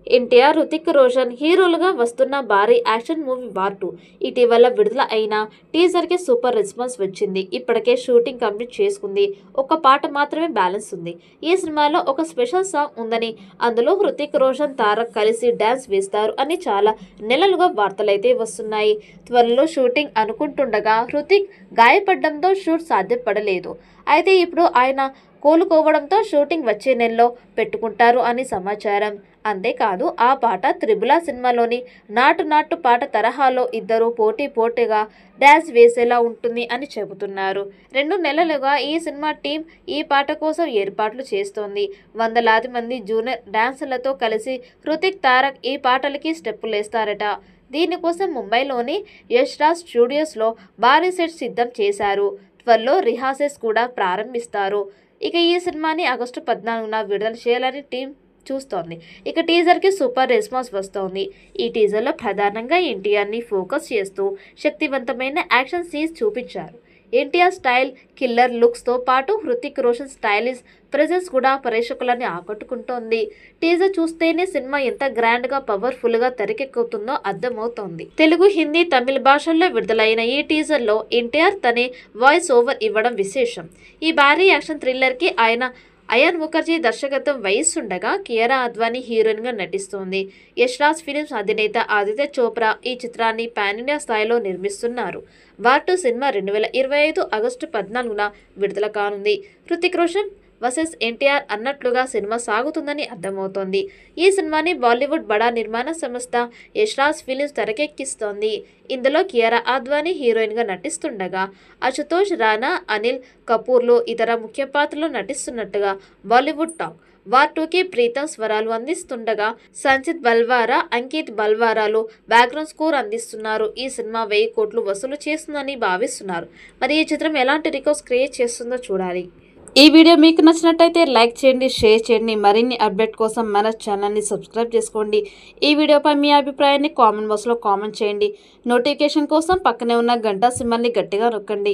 ఎన్టీఆర్, హృతిక్ రోషన్ హీరోలుగా వస్తున్న భారీ యాక్షన్ మూవీ వార్ 2 ఇటీవల విడుదల అయిన టీజర్కి సూపర్ రెస్పాన్స్ వచ్చింది. ఇప్పటికే షూటింగ్ కంప్లీట్ చేసుకుంది. ఒక పాట మాత్రమే బ్యాలెన్స్ ఉంది. ఈ సినిమాలో ఒక స్పెషల్ సాంగ్ ఉందని, అందులో హృతిక్ రోషన్, తారక్ కలిసి డ్యాన్స్ వేస్తారు అని చాలా నెలలుగా వార్తలైతే వస్తున్నాయి. త్వరలో షూటింగ్ అనుకుంటుండగా హృతిక్ గాయపడడంతో షూట్ సాధ్యపడలేదు. అయితే ఇప్పుడు ఆయన కోలుకోవడంతో షూటింగ్ వచ్చే నెలలో పెట్టుకుంటారు అని సమాచారం. అంతేకాదు ఆ పాట త్రిబుల సినిమాలోని నాటు నాటు పాట తరహాలో ఇద్దరు పోటీగా డ్యాన్స్ వేసేలా ఉంటుంది అని చెబుతున్నారు. 2 నెలలుగా ఈ సినిమా టీం ఈ పాట కోసం ఏర్పాట్లు చేస్తోంది. వందలాది మంది జూనియర్ డాన్సర్లతో కలిసి హృతిక్, తారక్ ఈ పాటలకి స్టెప్పులేస్తారట. దీనికోసం ముంబైలోని యష్ రాజ్ స్టూడియోస్లో భారీ సెట్ సిద్ధం చేశారు. త్వరలో రిహార్సల్స్ కూడా ప్రారంభిస్తారు. ఇక ఈ సినిమాని ఆగస్టు 14న విడుదల చేయాలని టీం చూస్తోంది. ఇక టీజర్కి సూపర్ రెస్పాన్స్ వస్తోంది. ఈ టీజర్లో ప్రధానంగా ఎన్టీఆర్ని ఫోకస్ చేస్తూ శక్తివంతమైన యాక్షన్ సీన్స్ చూపించారు. ఎన్టీఆర్ స్టైల్ కిల్లర్ లుక్స్తో పాటు హృతిక్ రోషన్ స్టైలిష్ ప్రెజెన్స్ కూడా ప్రేక్షకులని ఆకట్టుకుంటోంది. టీజర్ చూస్తేనే సినిమా ఎంత గ్రాండ్గా, పవర్ఫుల్గా తెరకెక్కుతుందో అర్థమవుతోంది. తెలుగు, హిందీ, తమిళ భాషల్లో విడుదలైన ఈ టీజర్లో ఎన్టీఆర్ తనే వాయిస్ ఓవర్ ఇవ్వడం విశేషం. ఈ భారీ యాక్షన్ థ్రిల్లర్కి అయాన్ ముఖర్జీ దర్శకత్వం వహిస్తుండగా కియారా అద్వానీ హీరోయిన్గా నటిస్తోంది. యష్ రాజ్ ఫిలిమ్స్ అధినేత ఆదిత్య చోప్రా ఈ చిత్రాన్ని పాన్ ఇండియా స్థాయిలో నిర్మిస్తున్నారు. వార్ 2 సినిమా 2025 ఆగస్టు 14న విడుదల కానుంది. హృతిక్ రోషన్ వర్సెస్ ఎన్టీఆర్ అన్నట్లుగా సినిమా సాగుతుందని అర్థమవుతోంది. ఈ సినిమాని బాలీవుడ్ బడా నిర్మాణ సంస్థ యష్ రాజ్ ఫిలిమ్స్ తెరకెక్కిస్తోంది. ఇందులో కియారా అద్వానీ హీరోయిన్గా నటిస్తుండగా అశుతోష్ రాణా, అనిల్ కపూర్లు ఇతర ముఖ్య పాత్రలు నటిస్తున్నట్టుగా బాలీవుడ్ టాక్. వార్ 2కి ప్రీతం స్వరాలు అందిస్తుండగా సంచిత్ బల్వారా, అంకిత్ బల్వారాలు బ్యాక్గ్రౌండ్ స్కోర్ అందిస్తున్నారు. ఈ సినిమా 1000 కోట్లు వసూలు చేస్తుందని భావిస్తున్నారు. మరి ఈ చిత్రం ఎలాంటి రికార్డ్స్ క్రియేట్ చేస్తుందో చూడాలి. ఈ వీడియో మీకు నచ్చినట్టయితే లైక్ చేయండి, షేర్ చేయండి. మరిన్ని అప్డేట్ కోసం మన ఛానల్ని సబ్స్క్రైబ్ చేసుకోండి. ఈ వీడియోపై మీ అభిప్రాయాన్ని కామెంట్ బాక్స్లో కామెంట్ చేయండి. నోటిఫికేషన్ కోసం పక్కనే ఉన్న గంట సింబల్ని గట్టిగా నొక్కండి.